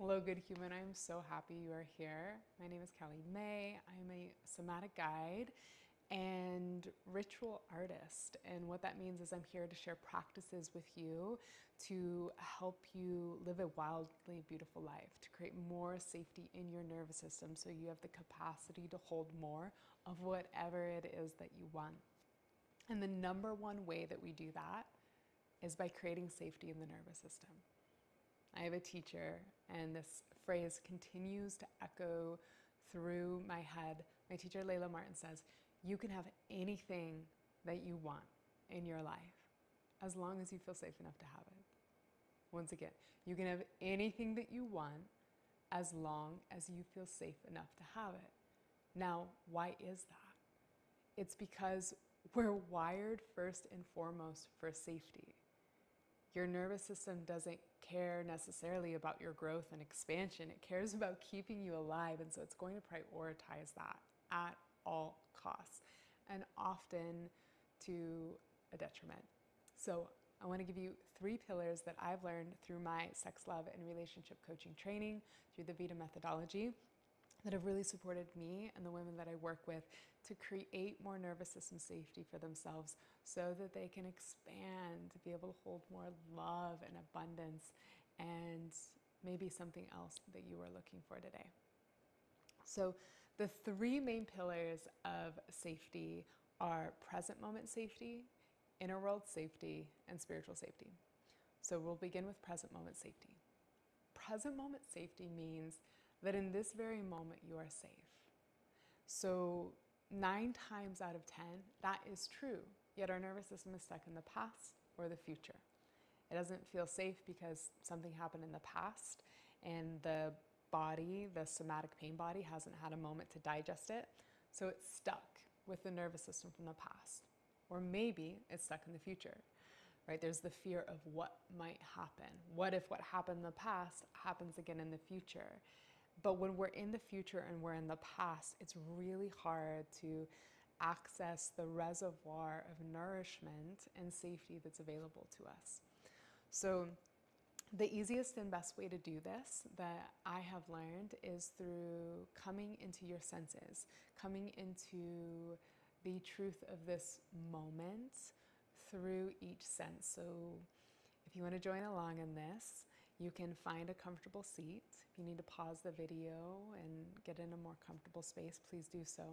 Hello, good human. I'm so happy you are here. My name is Callie May. I'm a somatic guide and ritual artist. And what that means is I'm here to share practices with you to help you live a wildly beautiful life, to create more safety in your nervous system so you have the capacity to hold more of whatever it is that you want. And the number one way that we do that is by creating safety in the nervous system. I have a teacher, and this phrase continues to echo through my head. My teacher, Layla Martin, says, you can have anything that you want in your life as long as you feel safe enough to have it. Once again, you can have anything that you want as long as you feel safe enough to have it. Now, why is that? It's because we're wired first and foremost for safety. Your nervous system doesn't care necessarily about your growth and expansion. It cares about keeping you alive. And so it's going to prioritize that at all costs, and often to a detriment. So I want to give you 3 pillars that I've learned through my sex, love, and relationship coaching training, through the Vita methodology, that have really supported me and the women that I work with to create more nervous system safety for themselves so that they can expand, to be able to hold more love and abundance and maybe something else that you are looking for today. So the 3 main pillars of safety are present moment safety, inner world safety, and spiritual safety. So we'll begin with present moment safety. Present moment safety means that in this very moment you are safe. So 9 times out of 10, that is true. Yet our nervous system is stuck in the past or the future. It doesn't feel safe because something happened in the past and the body, the somatic pain body, hasn't had a moment to digest it. So it's stuck with the nervous system from the past. Or maybe it's stuck in the future. Right? There's the fear of what might happen. What if what happened in the past happens again in the future? But when we're in the future and we're in the past, it's really hard to access the reservoir of nourishment and safety that's available to us. So the easiest and best way to do this that I have learned is through coming into your senses, coming into the truth of this moment through each sense. So if you want to join along in this, you can find a comfortable seat. If you need to pause the video and get in a more comfortable space, please do so.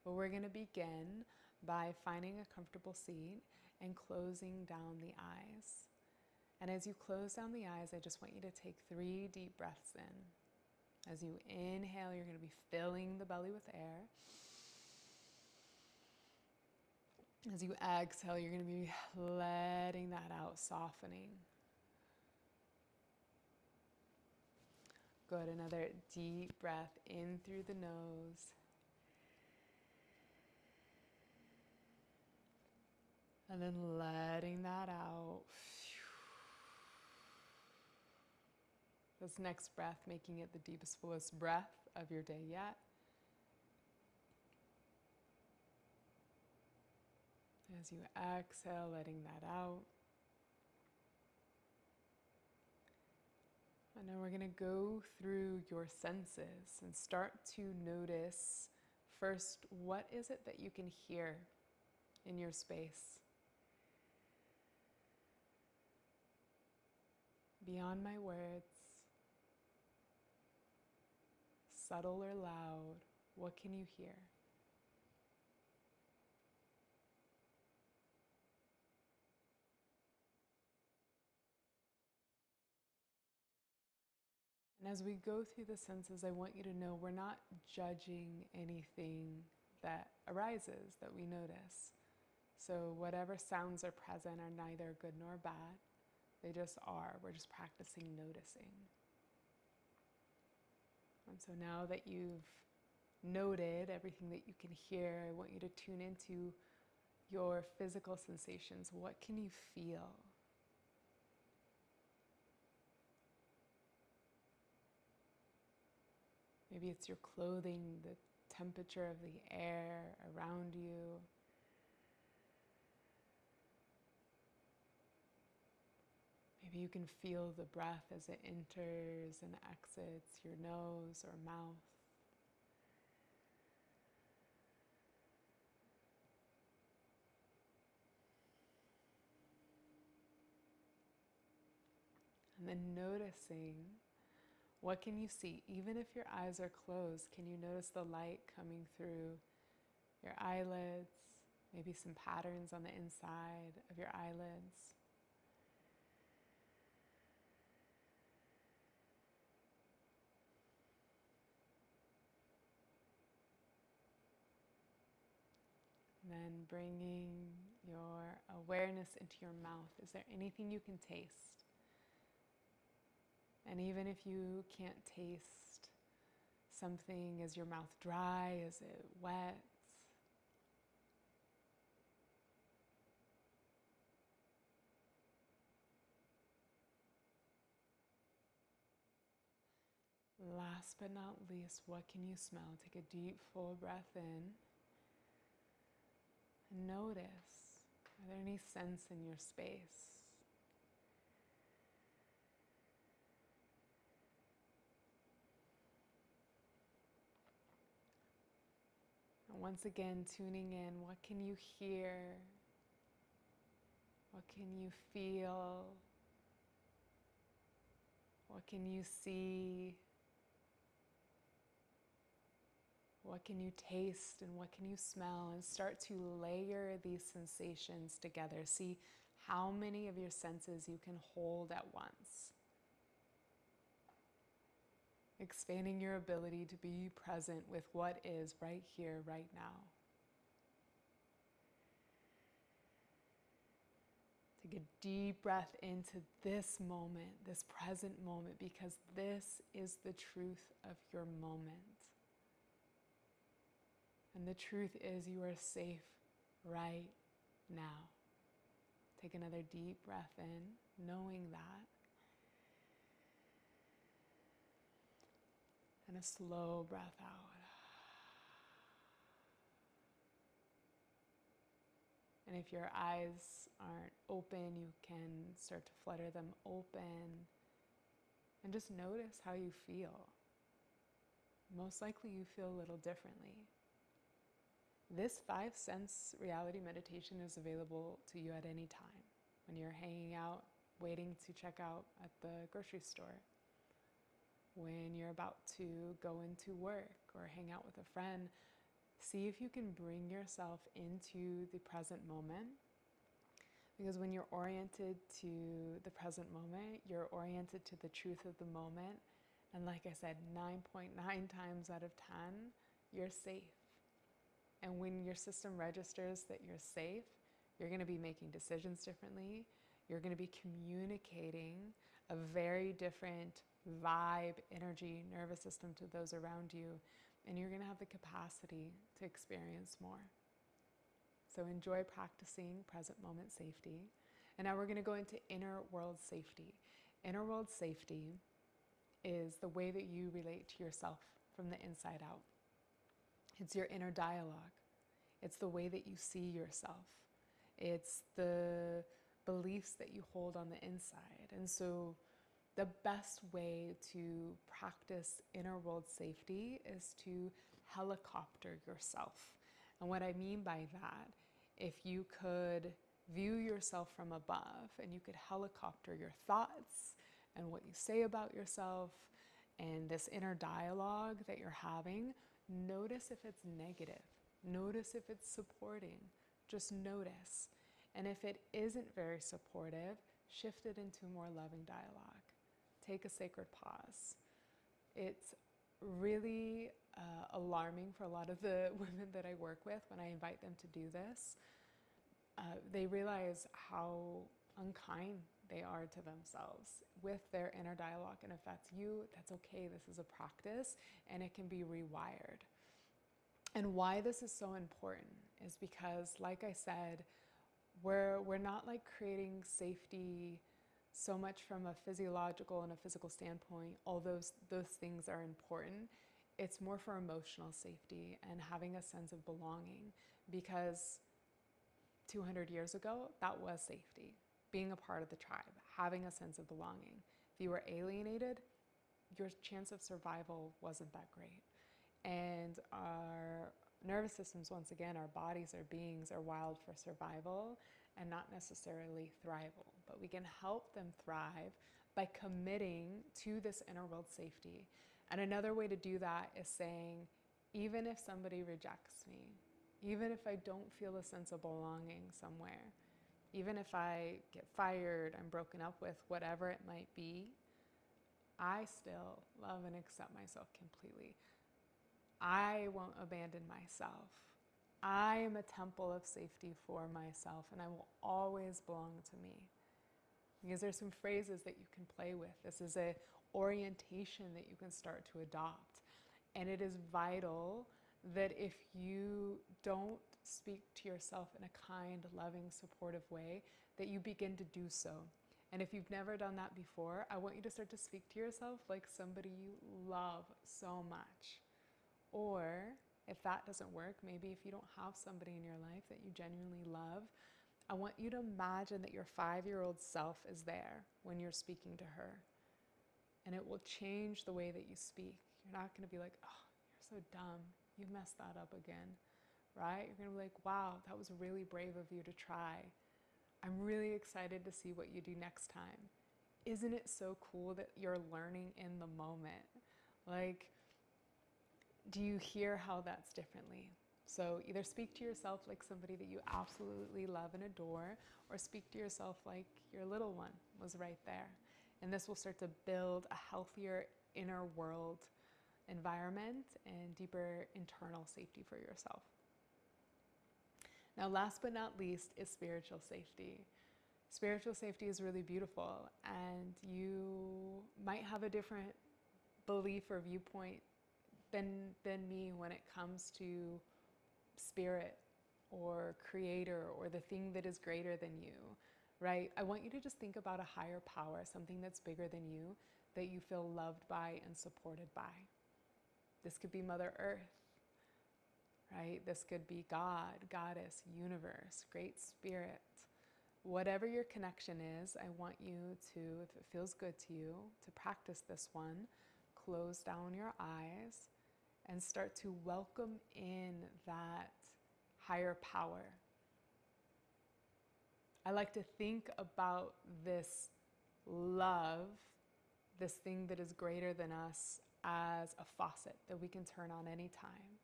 But we're going to begin by finding a comfortable seat and closing down the eyes. And as you close down the eyes, I just want you to take 3 deep breaths in. As you inhale, you're going to be filling the belly with air. As you exhale, you're going to be letting that out, softening. Good. Another deep breath in through the nose. And then letting that out. This next breath, making it the deepest, fullest breath of your day yet. As you exhale, letting that out. And now we're going to go through your senses and start to notice first, what is it that you can hear in your space? Beyond my words, subtle or loud, what can you hear? And as we go through the senses, I want you to know we're not judging anything that arises, that we notice. So whatever sounds are present are neither good nor bad. They just are. We're just practicing noticing. And so now that you've noted everything that you can hear, I want you to tune into your physical sensations. What can you feel? Maybe it's your clothing, the temperature of the air around you. Maybe you can feel the breath as it enters and exits your nose or mouth. And then noticing, what can you see? Even if your eyes are closed, can you notice the light coming through your eyelids? Maybe some patterns on the inside of your eyelids. And then bringing your awareness into your mouth. Is there anything you can taste? And even if you can't taste something, is your mouth dry? Is it wet? Last but not least, what can you smell? Take a deep, full breath in. And notice, are there any scents in your space? And once again, tuning in, what can you hear? What can you feel? What can you see? What can you taste and what can you smell? And start to layer these sensations together. See how many of your senses you can hold at once. Expanding your ability to be present with what is right here, right now. Take a deep breath into this moment, this present moment, because this is the truth of your moment. And the truth is you are safe right now. Take another deep breath in, knowing that. And a slow breath out. And if your eyes aren't open, you can start to flutter them open. And just notice how you feel. Most likely you feel a little differently. This 5-sense reality meditation is available to you at any time. When you're hanging out, waiting to check out at the grocery store. When you're about to go into work or hang out with a friend, see if you can bring yourself into the present moment. Because when you're oriented to the present moment, you're oriented to the truth of the moment. And like I said, 9.9 times out of 10, you're safe. And when your system registers that you're safe, you're going to be making decisions differently. You're going to be communicating a very different vibe, energy, nervous system to those around you. And you're going to have the capacity to experience more. So enjoy practicing present moment safety. And now we're going to go into inner world safety. Inner world safety is the way that you relate to yourself from the inside out. It's your inner dialogue. It's the way that you see yourself. It's the beliefs that you hold on the inside. And so the best way to practice inner world safety is to helicopter yourself. And what I mean by that, if you could view yourself from above and you could helicopter your thoughts and what you say about yourself and this inner dialogue that you're having, notice if it's negative. Notice if it's supporting. Just notice. And if it isn't very supportive, shift it into more loving dialogue. Take a sacred pause. It's really alarming for a lot of the women that I work with when I invite them to do this. They realize how unkind they are to themselves with their inner dialogue. And if that's you, that's okay. This is a practice and it can be rewired. And why this is so important is because, like I said, we're not like creating safety so much from a physiological and a physical standpoint, although those things are important. It's more for emotional safety and having a sense of belonging, because 200 years ago, that was safety. being a part of the tribe, having a sense of belonging. If you were alienated, your chance of survival wasn't that great. And our nervous systems, once again, our bodies, our beings are wired for survival and not necessarily thrival. But we can help them thrive by committing to this inner world safety. And another way to do that is saying, even if somebody rejects me, even if I don't feel a sense of belonging somewhere, even if I get fired, I'm broken up with, whatever it might be, I still love and accept myself completely. I won't abandon myself. I am a temple of safety for myself, and I will always belong to me. Because there's some phrases that you can play with. This is a orientation that you can start to adopt. And it is vital that if you don't speak to yourself in a kind, loving, supportive way, that you begin to do so. And if you've never done that before, I want you to start to speak to yourself like somebody you love so much. Or if that doesn't work, maybe if you don't have somebody in your life that you genuinely love, I want you to imagine that your 5-year-old self is there when you're speaking to her. And it will change the way that you speak. You're not going to be like, oh, you're so dumb. You messed that up again, right? You're going to be like, wow, that was really brave of you to try. I'm really excited to see what you do next time. Isn't it so cool that you're learning in the moment? Like, do you hear how that's differently? So either speak to yourself like somebody that you absolutely love and adore, or speak to yourself like your little one was right there. And this will start to build a healthier inner world environment and deeper internal safety for yourself. Now, last but not least is spiritual safety. Spiritual safety is really beautiful, and you might have a different belief or viewpoint than me when it comes to spirit or creator or the thing that is greater than you, right? I want you to just think about a higher power, something that's bigger than you, that you feel loved by and supported by. This could be Mother Earth, right? This could be God, Goddess, universe, Great Spirit. Whatever your connection is, I want you to, if it feels good to you, to practice this one. Close down your eyes and start to welcome in that higher power. I like to think about this love, this thing that is greater than us, as a faucet that we can turn on anytime.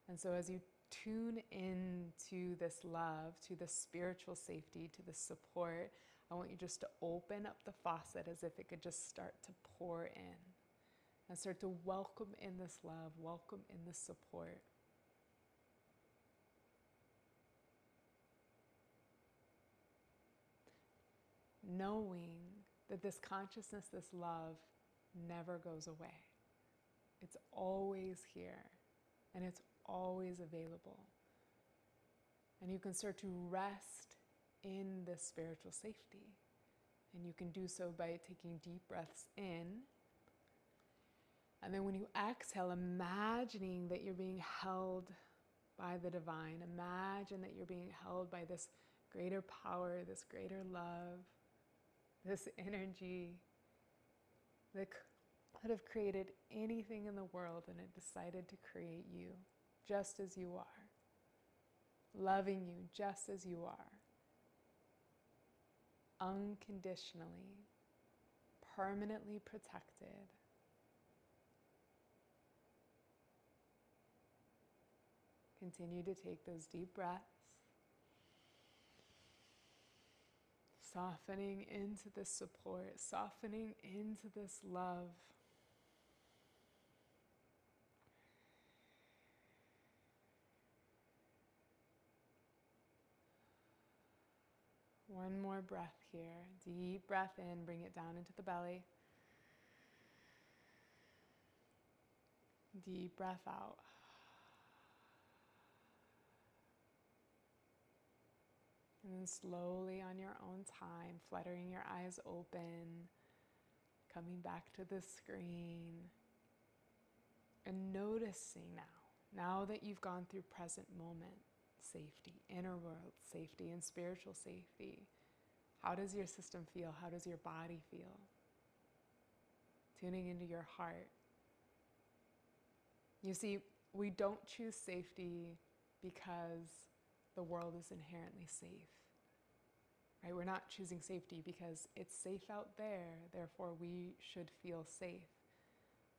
And so as you tune into this love, to the spiritual safety, to the support, I want you just to open up the faucet as if it could just start to pour in. And start to welcome in this love, welcome in this support. Knowing that this consciousness, this love, never goes away. It's always here, and it's always available. And you can start to rest in this spiritual safety. And you can do so by taking deep breaths in. And then when you exhale, imagining that you're being held by the divine. Imagine that you're being held by this greater power, this greater love, this energy that could have created anything in the world, and it decided to create you just as you are, loving you just as you are, unconditionally, permanently protected. Continue to take those deep breaths, softening into this support, softening into this love. One more breath here. Deep breath in, bring it down into the belly. Deep breath out. And then slowly on your own time, fluttering your eyes open, coming back to the screen, and noticing now that you've gone through present moment safety, inner world safety, and spiritual safety, How does your system feel? How does your body feel? Tuning into your heart. You see, we don't choose safety because the world is inherently safe. Right? We're not choosing safety because it's safe out there, therefore we should feel safe.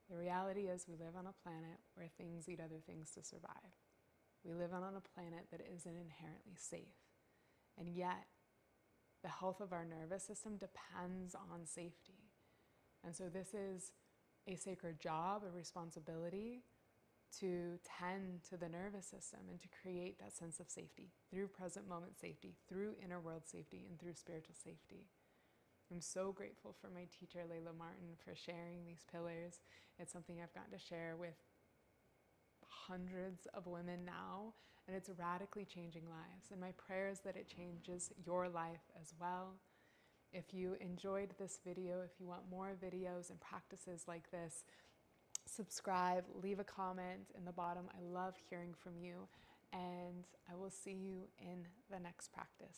The reality is we live on a planet where things eat other things to survive. We live on a planet that isn't inherently safe. And yet, the health of our nervous system depends on safety. And so this is a sacred job, a responsibility to tend to the nervous system and to create that sense of safety through present moment safety, through inner world safety, and through spiritual safety. I'm so grateful for my teacher, Layla Martin, for sharing these pillars. It's something I've gotten to share with hundreds of women now, and it's radically changing lives. And my prayer is that it changes your life as well. If you enjoyed this video, if you want more videos and practices like this, subscribe, leave a comment in the bottom. I love hearing from you, and I will see you in the next practice.